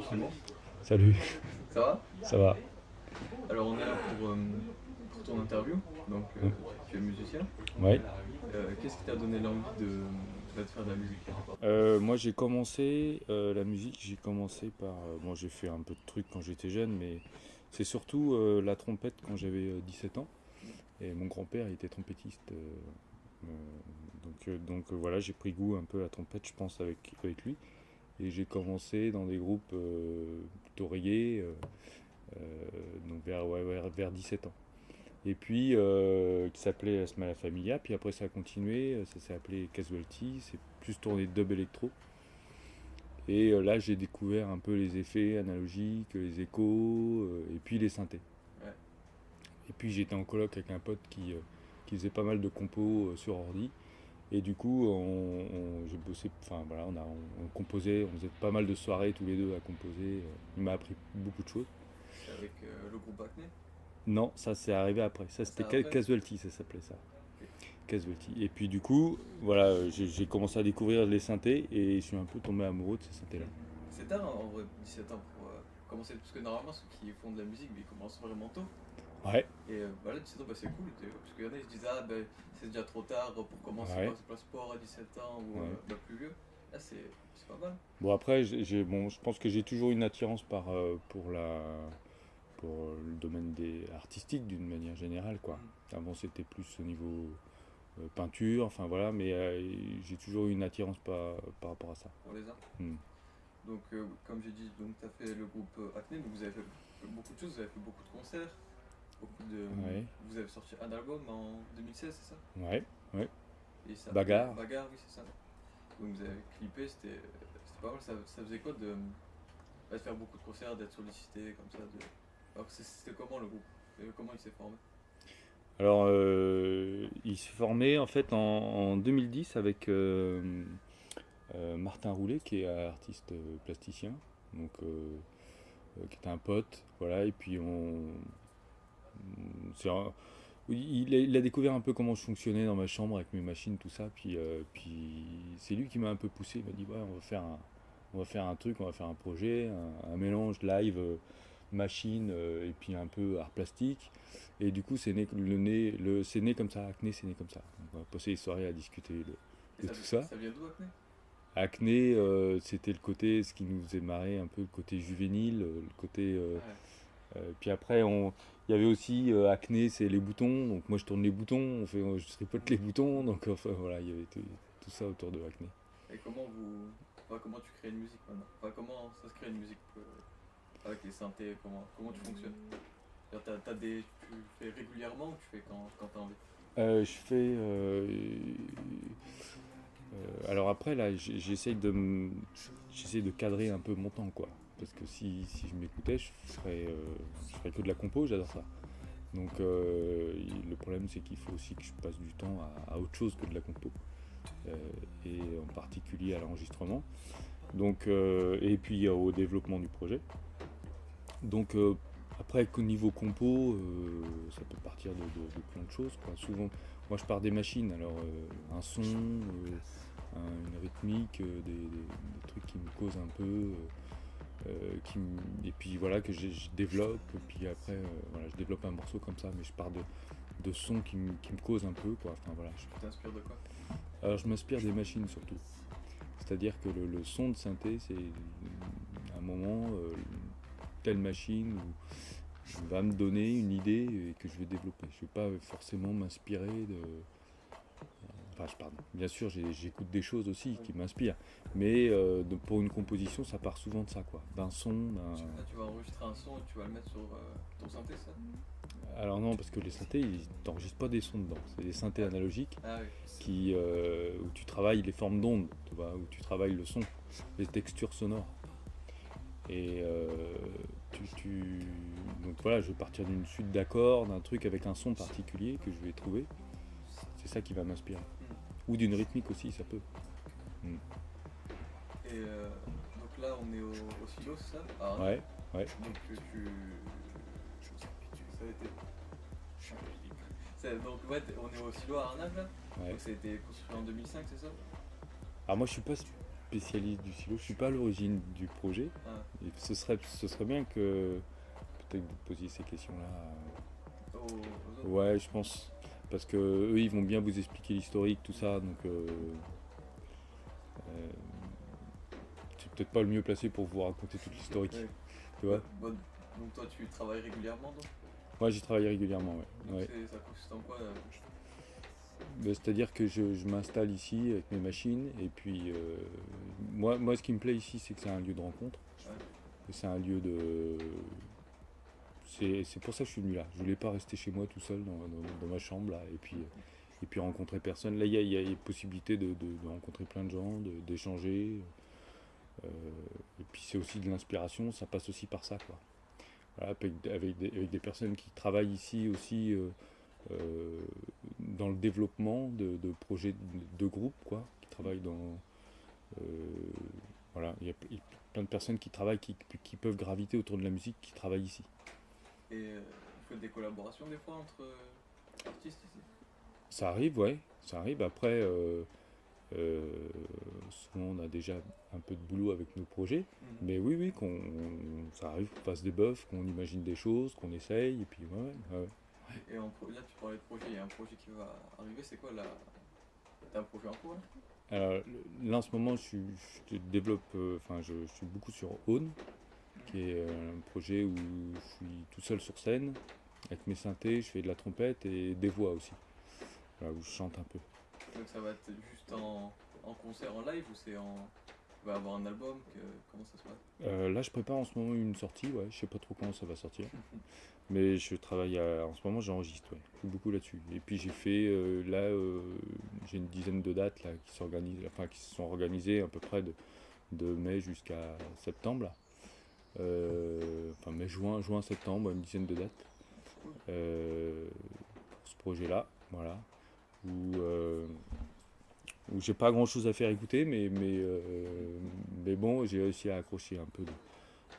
Clément, Salut, ça va? ça va? Alors on est là pour ton interview, donc Mm. tu es musicien. Ouais. Qu'est-ce qui t'a donné l'envie de faire de la musique? Moi j'ai commencé la musique, j'ai commencé par... bon j'ai fait un peu de trucs quand j'étais jeune, mais c'est surtout la trompette quand j'avais 17 ans. Et mon grand-père il était trompettiste. Voilà, j'ai pris goût un peu à la trompette, je pense, avec lui. Et j'ai commencé dans des groupes plutôt reggae, donc vers 17 ans. Et puis, qui s'appelait Asma La Familia. Puis après, ça a continué. Ça s'est appelé Casualty. C'est plus tourné dub électro. Et là, j'ai découvert un peu les effets analogiques, les échos, et puis les synthés. Ouais. Et puis, j'étais en coloc avec un pote qui faisait pas mal de compos sur ordi. Et du coup, j'ai bossé. Enfin, voilà, on composait. On faisait pas mal de soirées tous les deux à composer. Il m'a appris beaucoup de choses. C'est avec le groupe Acné? Non, ça c'est arrivé après. Ça Ah, c'est c'était après? Casualty, ça s'appelait ça. Ok. Casualty. Et puis du coup, voilà, j'ai commencé à découvrir les synthés et je suis un peu tombé amoureux de ces synthés-là. C'est tard en vrai, 17 ans pour commencer, parce que normalement ceux qui font de la musique, ils commencent vraiment tôt. Ouais, Et bah là 17 ans, bah, c'est cool, parce qu'il y en a ils se disent ah ben c'est déjà trop tard pour commencer ouais, par le sport à 17 ans ou ouais. bah, plus vieux. Là c'est pas mal. Bon après, bon, je pense que j'ai toujours une attirance pour le domaine des artistique d'une manière générale, quoi. Mm. Avant c'était plus au niveau peinture, enfin voilà, mais j'ai toujours eu une attirance par rapport à ça. Pour les arts. Hmm. Donc, comme j'ai dit, donc tu as fait le groupe Acné, donc vous avez fait beaucoup de choses, vous avez fait beaucoup de concerts, beaucoup de... Ouais, Vous avez sorti un album en 2016, c'est ça? ouais, ouais. Et ça s'appelait Bagarre. Bagarre, oui, c'est ça. Donc vous avez clippé, c'était pas mal, ça faisait quoi de faire beaucoup de concerts, d'être sollicité comme ça Alors, c'était comment le groupe? Comment il s'est formé? Alors, il s'est formé en fait en 2010 avec Martin Roulet, qui est artiste plasticien, donc qui était un pote, voilà. Et puis c'est il a découvert un peu comment je fonctionnais dans ma chambre avec mes machines, tout ça. Puis c'est lui qui m'a un peu poussé. Il m'a dit ouais, on va faire un truc, on va faire un projet, un mélange live, machine et puis un peu art plastique. Et du coup, c'est né comme ça. Acné, c'est né comme ça. Donc, on a passé les soirées à discuter Et de tout ça. ça vient d'où Acné? Acné, c'était le côté, ce qui nous faisait marrer, un peu le côté juvénile, le côté. Ouais. Puis après, il y avait aussi acné, c'est les boutons. Donc moi, je tourne les boutons, je tripote les boutons. Donc enfin voilà, il y avait tout ça autour de acné. Et comment tu crées une musique maintenant? Enfin, comment ça se crée une musique avec les synthés? Comment tu fonctionnes? Tu fais régulièrement ou tu fais quand t'as envie? Je fais. Alors après, là, j'essaie de cadrer un peu mon temps, quoi. Parce que si je m'écoutais, je ferais que de la compo, j'adore ça. Donc le problème, c'est qu'il faut aussi que je passe du temps à autre chose que de la compo. Euh, et en particulier à l'enregistrement. Donc, et puis au développement du projet. Donc après, qu'au niveau compo, ça peut partir de plein de choses, quoi. Souvent, moi je pars des machines, alors un son, une rythmique, des trucs qui me causent un peu, et puis voilà que je développe, et puis après voilà, je développe un morceau comme ça, mais je pars de sons qui me causent un peu, quoi. Enfin voilà. Tu t'inspires de quoi? Alors je m'inspire des machines surtout. C'est-à-dire que le son de synthé, c'est un moment, telle machine va me donner une idée et que je vais développer. Je ne vais pas forcément m'inspirer de. Enfin, pardon. Bien sûr, j'écoute des choses aussi qui m'inspirent, mais pour une composition, ça part souvent de ça, quoi. D'un son, Tu vas enregistrer un son et tu vas le mettre sur ton synthé, ça? Alors non, parce que les synthés, ils n'enregistrent pas des sons dedans. C'est des synthés analogiques Ah oui. où tu travailles les formes d'ondes, tu vois, où tu travailles le son, les textures sonores. Et donc voilà, je vais partir d'une suite d'accords, d'un truc avec un son particulier que je vais trouver. C'est ça qui va m'inspirer. Hmm. Ou d'une rythmique aussi, ça peut. Mm. Et donc là, on est au silo, c'est ça? Ah, Ouais, ouais. donc ça a été. Donc ouais, on est au silo à Arnhem là? Ouais. Donc ça a été construit en 2005, c'est ça? Alors moi, je suis pas spécialiste du silo, je suis pas à l'origine du projet. Ah, Et ce serait bien que peut-être que vous posiez ces questions-là. aux autres? Ouais, je pense. Parce que eux, ils vont bien vous expliquer l'historique, tout ça. Donc, euh, c'est peut-être pas le mieux placé pour vous raconter toute l'historique. Ouais. Tu vois? Donc toi, tu travailles régulièrement, donc? Moi, j'y travaille régulièrement, ouais. Donc Ouais. ça consiste en quoi? C'est-à-dire que je m'installe ici avec mes machines. Et puis, moi, ce qui me plaît ici, c'est que c'est un lieu de rencontre. Ouais. Et c'est un lieu de. C'est pour ça que je suis venu là. Je voulais pas rester chez moi tout seul dans ma chambre là, et puis rencontrer personne. Là, il y a possibilité de rencontrer plein de gens, d'échanger. Euh, et puis c'est aussi de l'inspiration, ça passe aussi par ça, quoi. Voilà, avec des personnes qui travaillent ici aussi euh, dans le développement de projets de groupe, quoi, qui travaillent dans. euh, voilà, il y a plein de personnes qui travaillent, qui peuvent graviter autour de la musique, qui travaillent ici. Et vous faites des collaborations des fois entre artistes ici? Ça arrive, ouais, ça arrive. Après, euh, souvent on a déjà un peu de boulot avec nos projets, Mhm. mais oui, oui, ça arrive qu'on fasse des buffs, qu'on imagine des choses, qu'on essaye, et puis ouais, ouais. Et là, tu parlais de projet, il y a un projet qui va arriver, c'est quoi là? T'as un projet en cours là? Alors, là en ce moment, je développe, enfin, je suis beaucoup sur Own, qui est un projet où je suis tout seul sur scène, avec mes synthés, je fais de la trompette et des voix aussi, voilà, où je chante un peu. Donc ça va être juste en concert en live ou c'est en. Tu vas avoir un album, comment ça se passe? Là, je prépare en ce moment une sortie, ouais, je sais pas trop quand ça va sortir. Mais je travaille en ce moment, j'enregistre, ouais. Je suis beaucoup là-dessus. Et puis j'ai fait j'ai une dizaine de dates là qui s'organisent, enfin qui se sont organisées à peu près de mai jusqu'à septembre là. Enfin mai, juin, septembre, une dizaine de dates Cool. pour ce projet-là, voilà. Où, euh, où j'ai pas grand-chose à faire écouter, mais bon, j'ai réussi à accrocher un peu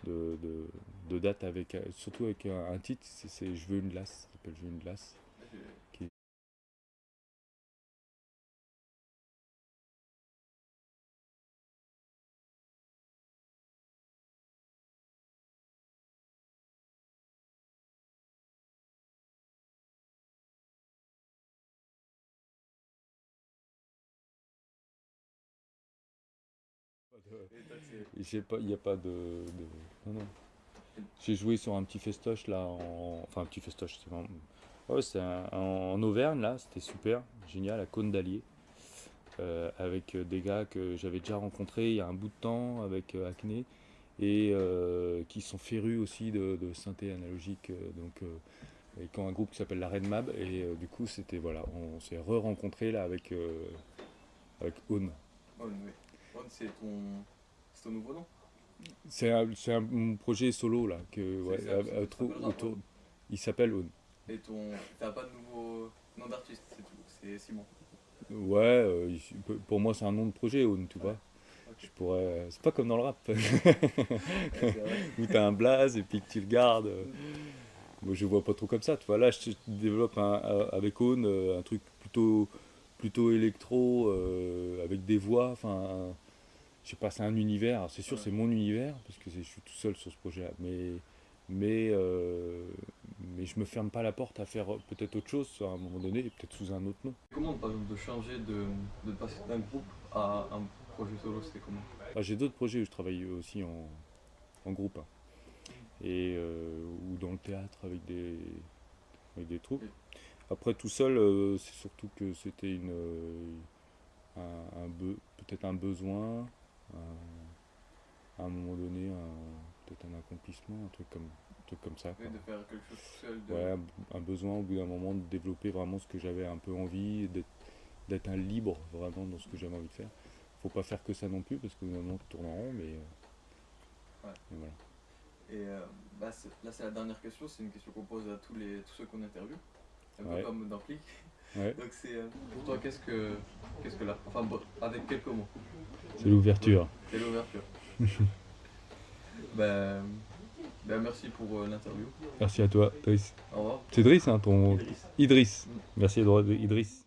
de dates avec, surtout avec un titre, c'est Je veux une glace, ça s'appelle Je veux une glace. Qui... Et toi, Il n'y a pas non, non. J'ai joué sur un petit festoche là, enfin un petit festoche, c'est vraiment. Ouais, en Auvergne là, c'était super, génial, à Cône d'Allier, avec des gars que j'avais déjà rencontrés il y a un bout de temps, avec Acné, et qui sont férus aussi de synthé analogique, et qui ont un groupe qui s'appelle la Red Mab, et du coup c'était, voilà, on s'est re-rencontrés là avec Aune. One, oui. One, c'est ton nouveau nom? Mon projet solo là, ouais, Ça s'appellera autour, One. il s'appelle Aune. Et t'as pas de nouveau nom d'artiste, c'est tout, c'est Simon. Ouais, pour moi c'est un nom de projet, Aune, tu Ouais, vois. ok. Je pourrais, c'est pas comme dans le rap, Ouais, c'est vrai. où t'as un blaze et puis que tu le gardes. Moi je vois pas trop comme ça, tu vois. Là je développe avec Aune un truc plutôt électro, avec des voix, enfin, je sais pas, c'est un univers. C'est sûr, Ouais. c'est mon univers, parce que je suis tout seul sur ce projet-là. Mais, euh, mais je me ferme pas la porte à faire peut-être autre chose à un moment donné, et peut-être sous un autre nom. Comment, par exemple, de changer de passer d'un groupe à un projet solo, c'était comment? Ah, j'ai d'autres projets où je travaille aussi en groupe, hein, et, ou dans le théâtre avec des troupes. Et- Après, tout seul, c'est surtout que c'était peut-être un besoin, à un moment donné, peut-être un accomplissement, un truc comme ça, Et quoi. de faire quelque chose tout seul, Ouais, un besoin au bout d'un moment de développer vraiment ce que j'avais un peu envie, d'être un libre vraiment dans ce que j'avais envie de faire. Faut pas faire que ça non plus parce que moment tu tournes en rond, Ouais. mais voilà. Et là, c'est la dernière question, c'est une question qu'on pose à tous ceux qu'on interviewe, un peu Ouais. comme dans Plick. Ouais. Donc c'est pour toi, qu'est-ce que là, enfin bon, avec quelques mots, C'est l'ouverture. c'est l'ouverture. ben, merci pour l'interview. Merci à toi, Driss. Au revoir. C'est Driss, hein, ton. Idriss. Idriss. Mm. Merci Idriss.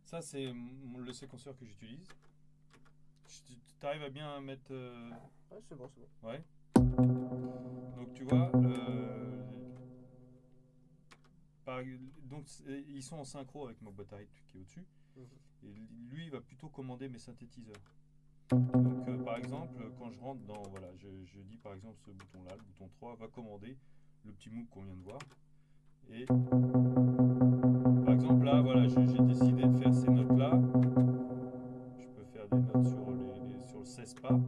Ça, c'est le séquenceur que j'utilise. Tu arrives à bien mettre. Ouais, c'est bon, c'est bon. Ouais. Donc, tu vois. Donc, ils sont en synchro avec ma boîte à rythme qui est au-dessus. Et lui, il va plutôt commander mes synthétiseurs. Donc, par exemple, quand je rentre dans. Voilà, je dis par exemple ce bouton-là, le bouton 3, va commander le petit MOOC qu'on vient de voir. Et par exemple, là, voilà, j'ai décidé de faire ces notes-là. Je peux faire des notes sur le 16 pas.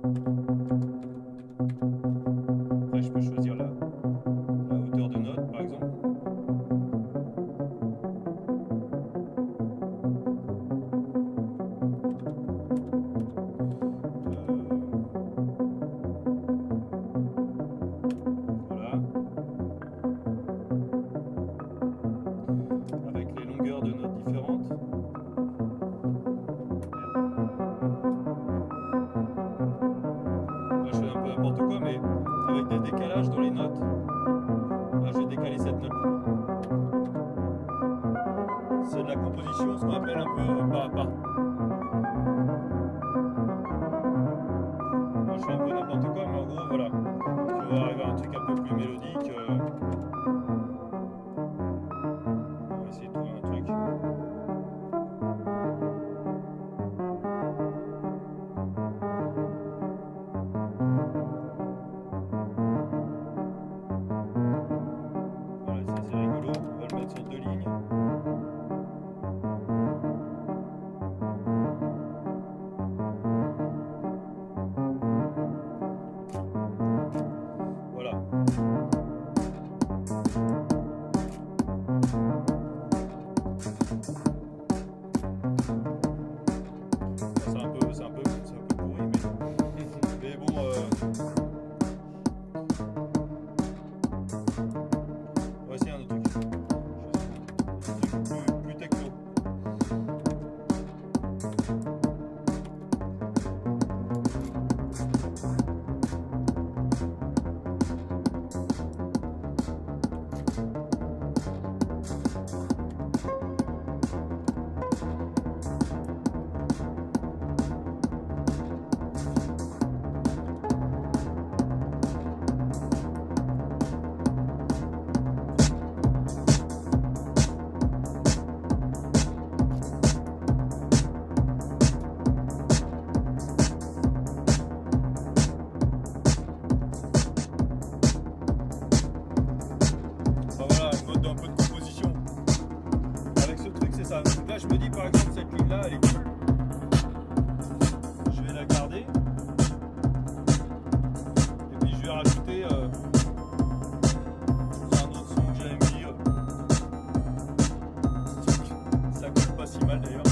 Après, je peux choisir la hauteur de note, par exemple. Voilà. Avec les longueurs de notes différentes. Là, je fais un peu n'importe quoi, mais avec des décalages dans les notes. Là, j'ai décalé cette note. C'est de la composition, ce qu'on appelle un peu pas à pas. Là, je fais un peu n'importe quoi, mais en gros, voilà. Tu vas arriver à un truc un peu plus mélodique. On va essayer de trouver un truc. Voilà, ça c'est rigolo. On va le mettre sur 2 lignes. Voilà. C'est un peu pourri, mais bon. On va essayer un autre truc. Un truc plus techno. Enfin, voilà, le mode d'un peu de composition. Avec ce truc, c'est ça. Donc là, je me dis par exemple, cette ligne-là, elle est cool. Je vais la garder. Et puis je vais rajouter un autre son que j'avais mis. Ça colle pas si mal d'ailleurs.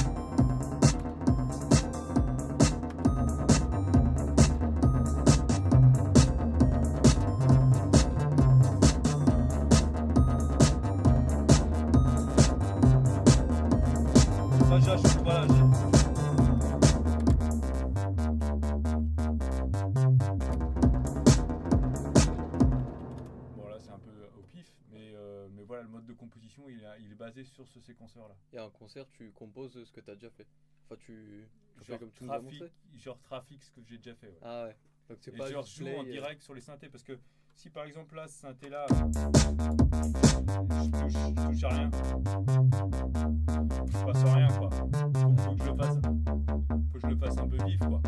Ça, j'ajoute, voilà. Bon, là, c'est un peu au pif, mais voilà, le mode de composition, il est basé sur ce séquenceur-là. Et à un concert, tu composes ce que tu as déjà fait. Enfin, tu fais comme tu nous as montré. Genre trafic, ce que j'ai déjà fait. Ouais. Ah ouais. Donc c'est Et pas genre juste joue play, en direct sur les synthés, parce que si par exemple là, ce synthé-là, je touche à rien. Je passe à rien, quoi. Faut que je le fasse un peu vif, quoi.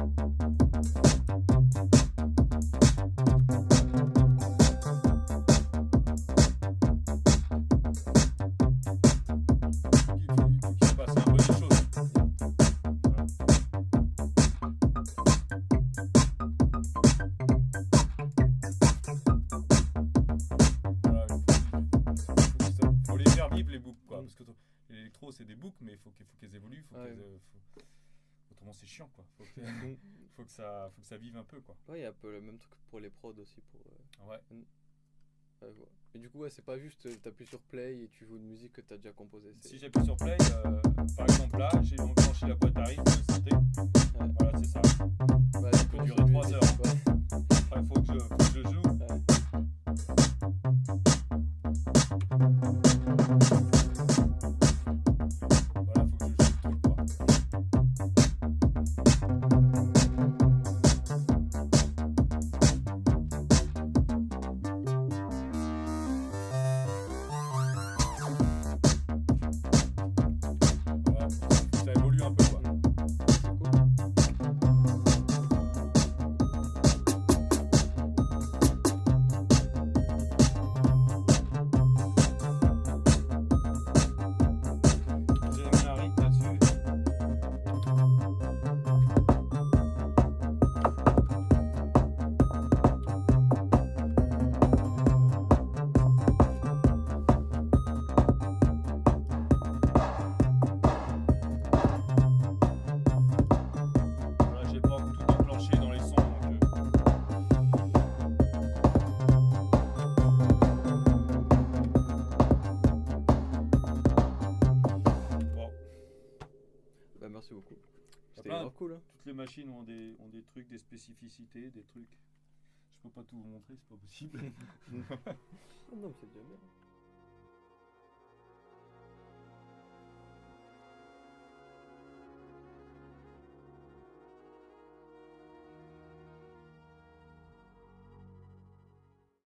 Faut qu'il se passe un peu des choses. Voilà, faut les faire vivre les boucles, quoi. Parce que l'électro, c'est des boucles, mais il faut qu'elles évoluent. Autrement, c'est chiant, quoi. Faut que ça vive un peu, quoi. Ouais, il y a un peu le même truc pour les prods aussi. Ouais. Ouais. Mais du coup, ouais, c'est pas juste t'appuies sur play et tu joues une musique que t'as déjà composée. Si j'appuie sur play, par exemple là, j'ai enclenché la boîte à rythme, le synthé. Ouais. Voilà, c'est ça. Ouais, Ça peut durer 3 heures. Ouais. Après, faut que je joue. Ouais. grave cool. Hein. Toutes les machines ont des trucs, des spécificités, des trucs. Je peux pas tout vous montrer, c'est pas possible. Non, mais c'est déjà bien.